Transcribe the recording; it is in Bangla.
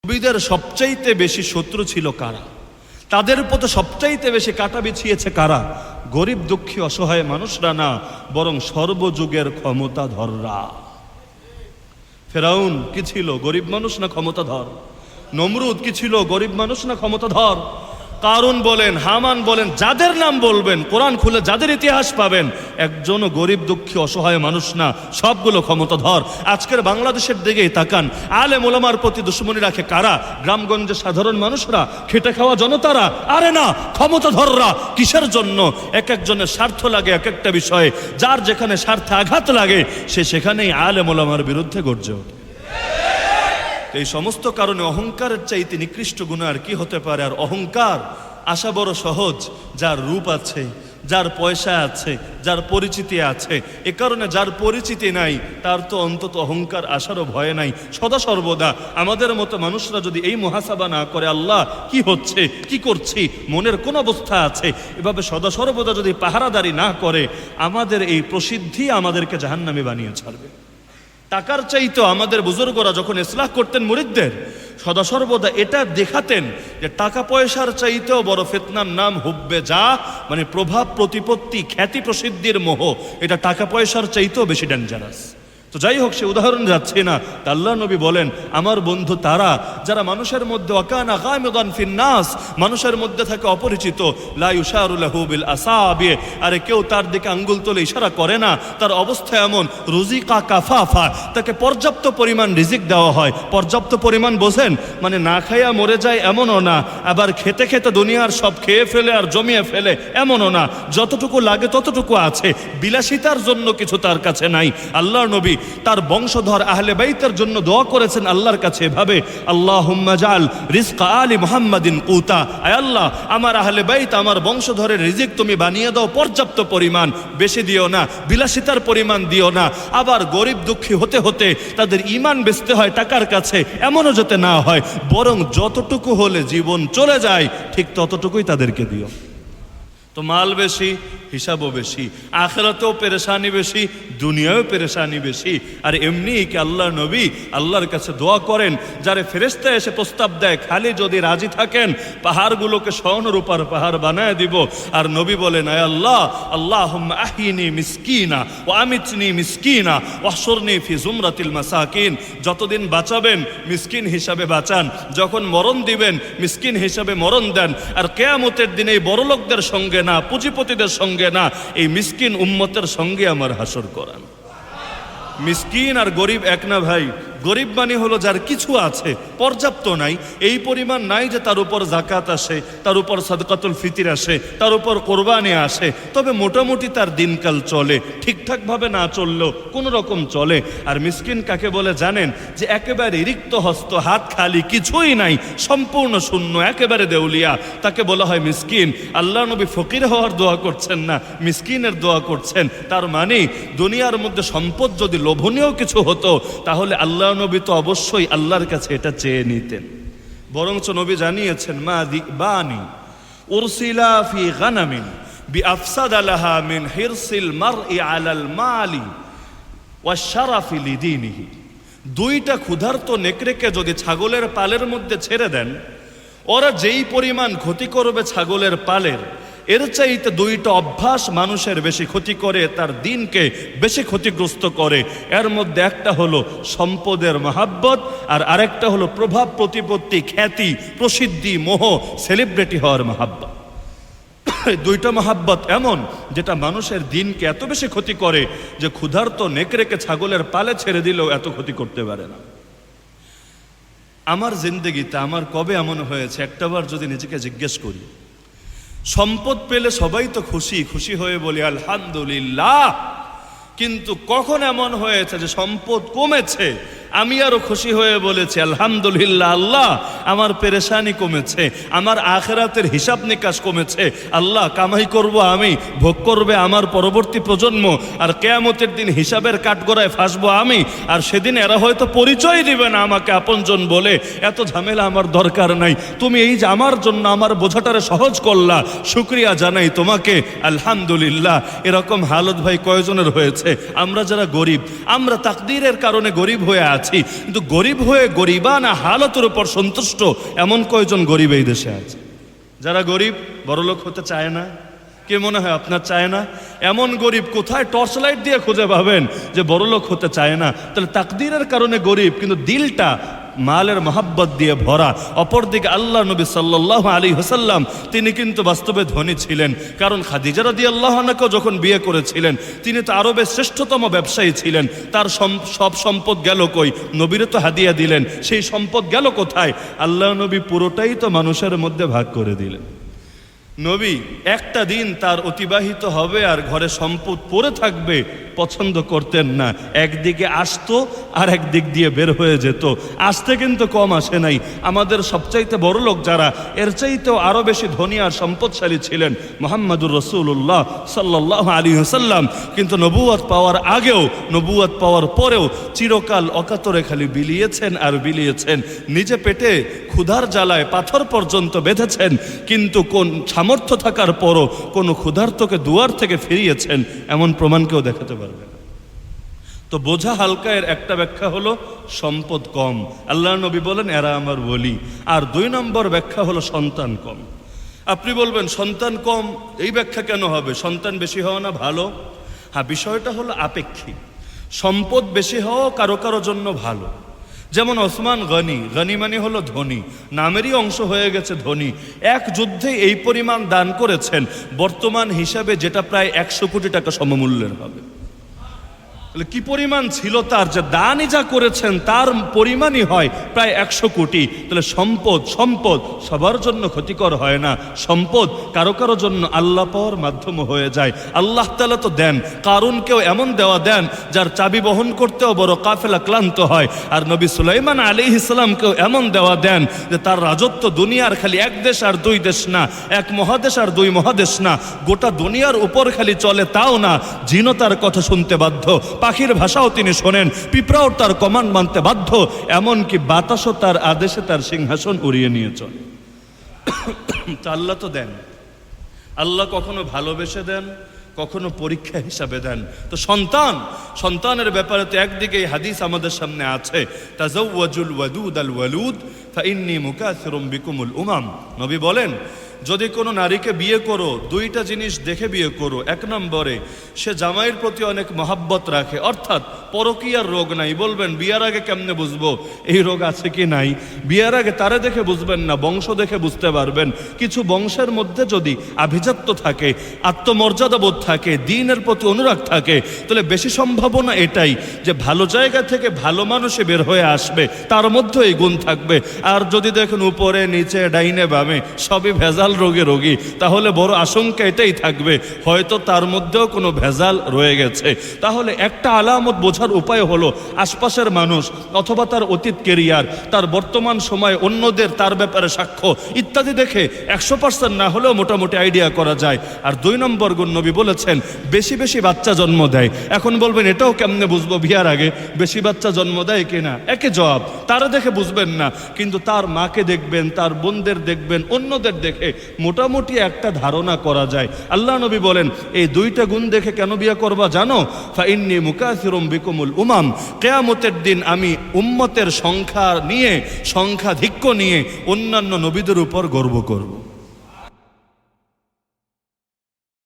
নবীদের সবচাইতে বেশি শত্রু ছিল কারা? তাদের প্রতি সবচাইতে বেশি কাটা বিছিয়েছে কারা? গরিব দুঃখী অসহায় মানুষরা না, বরং সর্বযুগের ক্ষমতাধররা। ফেরাউন কি ছিল? গরিব মানুষ না ক্ষমতাধর? নমরুদ কি ছিল? গরিব মানুষ না ক্ষমতাধর? কারুন বলেন, হামান বলেন, যাদের নাম বলবেন, কোরআন খুলে যাদের ইতিহাস পাবেন, একজনও গরিব দুঃখী অসহায় মানুষ না, সবগুলো ক্ষমতাধর। আজকের বাংলাদেশের দিকেই তাকান, আলেম ওলামার প্রতি দুশ্মনী রাখে কারা? গ্রামগঞ্জের সাধারণ মানুষরা, খেটে খাওয়া জনতারা। আরে না, ক্ষমতাধররা। কিসের জন্য? এক একজনের স্বার্থ লাগে এক একটা বিষয়ে, যার যেখানে স্বার্থে আঘাত লাগে সে সেখানেই আলেম ওলামার বিরুদ্ধে গর্জে ওঠে। এই সমস্ত কারণে অহংকারের চাইতে নিকৃষ্ট গুণ আর কি হতে পারে? আর অহংকার আসা বড় সহজ, যার রূপ আছে, যার পয়সা আছে, যার পরিচিতি আছে। এ কারণে যার পরিচিতি নাই তার তো অন্তত অহংকার আসারও ভয় নাই। সদা সর্বদা আমাদের মতো মানুষরা যদি এই মুহাসাবা না করে, আল্লাহ কি হচ্ছে, কি করছি, মনের কোন অবস্থা আছে, এভাবে সদা সর্বদা যদি পাহারাদারি না করে, আমাদের এই প্রসিদ্ধি আমাদেরকে জাহান্নামে বানিয়ে ছাড়বে। টাকার চাইতো আমাদের বুজুর্গরা যখন ইসলাহ করতেন মুরিদদের, সদা সর্বদা এটা দেখাতেন যে টাকা পয়সার চাইতেও বড় ফিতনার নাম হুব্বে যা, মানে প্রভাব প্রতিপত্তি, খ্যাতি প্রসিদ্ধির মোহ। এটা টাকা পয়সার চাইতেও বেশি ডেঞ্জারাস। তো যাই হোক, সে উদাহরণ যাচ্ছে না। আল্লাহ নবী বলেন, আমার বন্ধু তারা যারা মানুষের মধ্যে ওয়াকানা গামিদান ফিন নাস, মানুষের মধ্যে থাকে অপরিচিত, লা ইউশারু লাহু বিল আসাবি, আরে কেউ তার দিকে আঙ্গুল তুলে ইশারা করে না। তার অবস্থা এমন, রুজিকা কাফাফা, তাকে পর্যাপ্ত পরিমাণ রিজিক দেওয়া হয়। পর্যাপ্ত পরিমাণ বোঝেন, মানে না খাইয়া মরে যায় এমনও না, আবার খেতে খেতে দুনিয়ার সব খেয়ে ফেলে আর জমিয়ে ফেলে এমনও না। যতটুকু লাগে ততটুকু আছে, বিলাসিতার জন্য কিছু তার কাছে নাই। আল্লাহ নবী তার বংশধর আহলে বাইতের জন্য দোয়া করেছেন আল্লাহর কাছে এভাবে, আল্লাহুম্মা জাল রিজকা আলি মুহাম্মাদিন কুতা, আয় আল্লাহ আমার আহলে বাইত, আমার বংশধরের রিজিক তুমি বানিয়ে দাও পর্যাপ্ত পরিমাণ, বেশি দিও না, বিলাসিতার পরিমাণ দিও না। আবার গরিব দুঃখী হতে হতে তাদের ঈমান বেচতে হয় টাকার কাছে, এমনও যাতে না হয়, বরং যতটুকু হলে জীবন চলে যায় ঠিক ততটুকুই তাদেরকে দিও। তো মাল বেশি, হিসাবও বেশি, আখিরাতেও পেরেশানি বেশি, দুনিয়ায়ও পেরেশানি বেশি। আর এমনি কি আল্লাহ নবী আল্লাহর কাছে দোয়া করেন, যারে ফেরেশতা এসে প্রস্তাব দেয়, খালি যদি রাজি থাকেন পাহাড়গুলোকে স্বর্ণরূপার পাহাড় বানায় দিব। আর নবী বলেন, আয় আল্লাহ, আল্লাহুম্মা আহিনি মিসকিনা ওয়া আমিতনি মিসকিনা ওয়াহশুরনি ফি জুমরাতিল মাসাকিন। যতদিন বাঁচাবেন মিসকিন হিসাবে বাঁচান, যখন মরণ দিবেন মিসকিন হিসাবে মরণ দেন। আর কিয়ামতের দিনে এই বড়লোকদের সঙ্গে না, পুঁজিপতিদের সঙ্গে না, এই মিসকিন উম্মতের সঙ্গে আমার হাসর করান। মিসকিন আর গরিব এক না ভাই। গরিব মানে হলো যার কিছু আছে, পর্যাপ্ত নাই, এই পরিমাণ নাই যে তার উপর জাকাত আসে, তার উপর সাদকাতুল ফিতির আসে, তার উপর কোরবানি আসে, তবে মোটামুটি তার দিনকাল চলে, ঠিকঠাকভাবে না চললেও কোনো রকম চলে। আর মিসকিন কাকে বলে জানেন? যে একেবারে রিক্ত হস্ত, হাত খালি, কিছুই নাই, সম্পূর্ণ শূন্য, একেবারে দেউলিয়া, তাকে বলা হয় মিসকিন। আল্লাহ নবী ফকির হওয়ার দোয়া করছেন না, মিসকিনের দোয়া করছেন। তার মানে দুনিয়ার মধ্যে সম্পদ যদি লোভনীয় কিছু হতো, তাহলে আল্লাহ নবী তো অবশ্যই আল্লাহর কাছে এটা চেয়ে নিতেন। বরঞ্চ নবী জানিয়েছেন, মা দিবানি উরসিলা ফি গানামিন বিআফসাদা লাহা মিন হিরসিল মারই আলাল মালি ওয়াশরাফি লিদিনিহি। দুইটা ক্ষুধার্ত নেকড়েকে যদি ছাগলের পালের মধ্যে ছেড়ে দেন, ওরা যেই পরিমাণ ক্ষতি করবে ছাগলের পালের, এর চাইতে দুইটা অভ্যাস মানুষের বেশি ক্ষতি করে, তার দিনকে বেশি ক্ষতিগ্রস্ত করে। এর মধ্যে একটা হলো সম্পদের মহাব্বত, আর আরেকটা হলো প্রভাব প্রতিপত্তি, খ্যাতি প্রসিদ্ধি, মোহ, সেলিব্রিটি হওয়ার মহাব্বত। দুইটা মহাব্বত এমন যেটা মানুষের দিনকে এত বেশি ক্ষতি করে যে ক্ষুধার্ত নেকড়েকে ছাগলের পালে ছেড়ে দিলেও এত ক্ষতি করতে পারে না। আমার জিন্দেগিতে আমার কবে এমন হয়েছে, একটাবার যদি নিজেকে জিজ্ঞেস করি, সম্পদ পেলে সবাই তো খুশি, খুশি হয়ে বলি আলহামদুলিল্লাহ, কিন্তু কখন এমন হয়েছে যে সম্পদ কমেছে, আমি আরো খুশি হয়ে বলেছি আলহামদুলিল্লাহ, আল্লাহ আমার পেরেশানি কমেছে, আমার আখিরাতের হিসাব নিকাশ কমেছে, আল্লাহ কামাই করব আমি, ভোগ করবে আমার পরবর্তী প্রজন্ম, আর কিয়ামতের দিন হিসাবের কাঠগড়ায় ফাঁসবো আমি, আর সেদিন এরা হয়তো পরিচয় দিবে না আমাকে আপনজন বলে। এত ঝামেলা আমার দরকার নাই, তুমি এই যে আমার জন্য আমার বোঝাটারে সহজ করলা, শুকরিয়া জানাই তোমাকে, আলহামদুলিল্লাহ। এরকম হালত ভাই কয়জনের হয়েছে? আমরা যারা গরিব, আমরা তাকদীরের কারণে গরিব হয়ে আছি, কিন্তু গরিব হয়ে গরিবানা হালতের উপর সন্তুষ্ট এমন কয়জন গরিব এই দেশে আছে? যারা গরিব বড়লোক হতে চায় না। কে মনে হয় আপনার চায় না? এমন গরিব কোথায় টর্চ লাইট দিয়ে খুঁজে পাবেন যে বড়লোক হতে চায় না? তাহলে তাকদীরের কারণে গরিব, কিন্তু দিলটা মালের মহাব্বত দিয়ে ভরা। অপরদিকে আল্লাহ নবী সাল্লাল্লাহু আলাইহি ওয়াসাল্লাম তিনি কিন্তু বাস্তবে ধনী ছিলেন, কারণ খাদিজা রাদিয়াল্লাহু আনহাকে যখন বিয়ে করেছিলেন তিনি তো আরবের শ্রেষ্ঠতম ব্যবসায়ী ছিলেন। তার সব সম্পদ গেল কই? নবীরে তো হাদিয়া দিলেন, সেই সম্পদ গেল কোথায়? আল্লাহ নবী পুরোটাই তো মানুষের মধ্যে ভাগ করে দিলেন। নবী একটা দিন তার অতিবাহিত হবে আর ঘরে সম্পদ পড়ে থাকবে পছন্দ করতেন না। একদিকে আসতো আর একদিক দিয়ে বের হয়ে যেত। আসতে কিন্তু কম আসে নাই। আমাদের সবচাইতে বড় লোক যারা, এর চাইতেও আরো বেশি ধনী আর সম্পদশালী ছিলেন মুহাম্মদুর রাসূলুল্লাহ সাল্লাল্লাহু আলাইহি ওয়াসাল্লাম। কিন্তু নবুয়ত পাওয়ার আগেও, নবুয়ত পাওয়ার পরেও চিরকাল অকাতরে খালি বিলিয়েছেন আর বিলিয়েছেন। নিজে পেটে ক্ষুধার জ্বালায় পাথর পর্যন্ত বেঁধেছেন, কিন্তু কোন সামর্থ্য থাকার পরও কোনো ক্ষুধার্তকে দুয়ার থেকে ফিরিয়েছেন এমন প্রমাণ কেউ দেখাতে পারবে না। তো বোঝা হালকা এর একটা ব্যাখ্যা হলো সম্পদ কম, আল্লাহ নবী বলেন এরা আমার ওলি। আর 2 নম্বর ব্যাখ্যা হলো সন্তান কম। আপনি বলবেন সন্তান কম এই ব্যাখ্যা কেন হবে? সন্তান বেশি হওয়া না ভালো? হ্যাঁ, বিষয়টা হলো আপেক্ষিক। সম্পদ বেশি হওয়া কারো কারো জন্য ভালো। যেমন ওসমান গনি, গনি মানে হলো ধনী, নামেরই অংশ হয়ে গেছে ধনী। এক যুদ্ধে এই পরিমাণ দান করেছেন, বর্তমান হিসাবে যেটা প্রায় 100 কোটি টাকা সমমূল্যের হবে। তাহলে কি পরিমাণ ছিল তার, যে দানই যা করেছেন তার পরিমাণই হয় প্রায় 100 কোটি। তাহলে সম্পদ সবার জন্য ক্ষতিকর হয় না। সম্পদ কারো কারো জন্য আল্লাহ পাওয়ার মাধ্যম হয়ে যায়। আল্লাহ তাআলা তো দেন, কারুনকেও এমন দেওয়া দেন যার চাবি বহন করতেও বড় কাফেলা ক্লান্ত হয়। আর নবী সুলাইমান আলাইহিস সালামকেও এমন দেওয়া দেন যে তার রাজত্ব দুনিয়ার খালি 1 দেশ আর 2 দেশ না, 1 মহাদেশ আর 2 মহাদেশ না, গোটা দুনিয়ার উপর খালি চলে তাও না, জিনও তার কথা শুনতে বাধ্য, পাখির ভাষাও তিনি শোনেন, পিঁপড়াও তার কমান্ড মানতে বাধ্য, এমনকি বাতাসও তার আদেশে তার সিংহাসন উড়িয়ে নিয়ে চলে। তা আল্লাহ তো দেন। আল্লাহ কখনো ভালোবেসে দেন, কখনো পরীক্ষা হিসাবে দেন। তো সন্তানের ব্যাপারে তো একদিকে হাদিস আমাদের সামনে আছে, তাজাওয়াজুল ওয়াদুদ আল ওয়ালুদ ফাইন্নী মুকাসিরুম বিকুমুল উমাম। নবী বলেন যদি কোনো নারীকে বিয়ে করো 2টা জিনিস দেখে বিয়ে করো। 1 নম্বরে সে জামাইয়ের প্রতি অনেক মহাব্বত রাখে, অর্থাৎ পরকীয়ার রোগ নাই। বলবেন বিয়ার আগে কেমনে বুঝবো এই রোগ আছে কি নাই? বিয়ার আগে তারে দেখে বুঝবেন না, বংশ দেখে বুঝতে পারবেন। কিছু বংশের মধ্যে যদি আভিজাত্য থাকে, আত্মমর্যাদা বোধ থাকে, দ্বীনের প্রতি অনুরাগ থাকে, তাহলে বেশি সম্ভাবনা এটাই যে ভালো জায়গা থেকে ভালো মানুষে বের হয়ে আসবে, তার মধ্যে এই গুণ থাকবে। আর যদি দেখেন উপরে নিচে ডাইনে বামে সবই ভেজাল রোগী, তাহলে বড় আশঙ্কা এটাই থাকবে হয়তো তার মধ্যেও কোনো ভেজাল রয়ে গেছে। তাহলে একটা আলামত বোঝার উপায় হলো আশপাশের মানুষ অথবা তার অতীত কেরিয়ার, তার বর্তমান সময়, অন্যদের তার ব্যাপারে সাক্ষ্য ইত্যাদি দেখে 100% না হলেও মোটামুটি আইডিয়া করা যায়। আর 2 নম্বর গুণ নবী বলেছেন বেশি বেশি বাচ্চা জন্ম দেয়। এখন বলবেন এটাও কেমনে বুঝবো বিয়ার আগে বেশি বাচ্চা জন্ম দেয় কিনা? একে জবাব, তারা দেখে বুঝবেন না, কিন্তু তার মাকে দেখবেন, তার বোনদের দেখবেন, অন্যদের দেখে মোটামুটি একটা ধারণা করা যায়। আল্লাহ নবী বলেন এই 2টা গুণ দেখে কেন বিয়ে করবা জানো? ফাইন্নী মুকাসিরুম বিকুমুল উমাম, কিয়ামতের দিন আমি উম্মতের সংখ্যাধিক্য নিয়ে অন্যান্য নবীদের উপর গর্ব করব।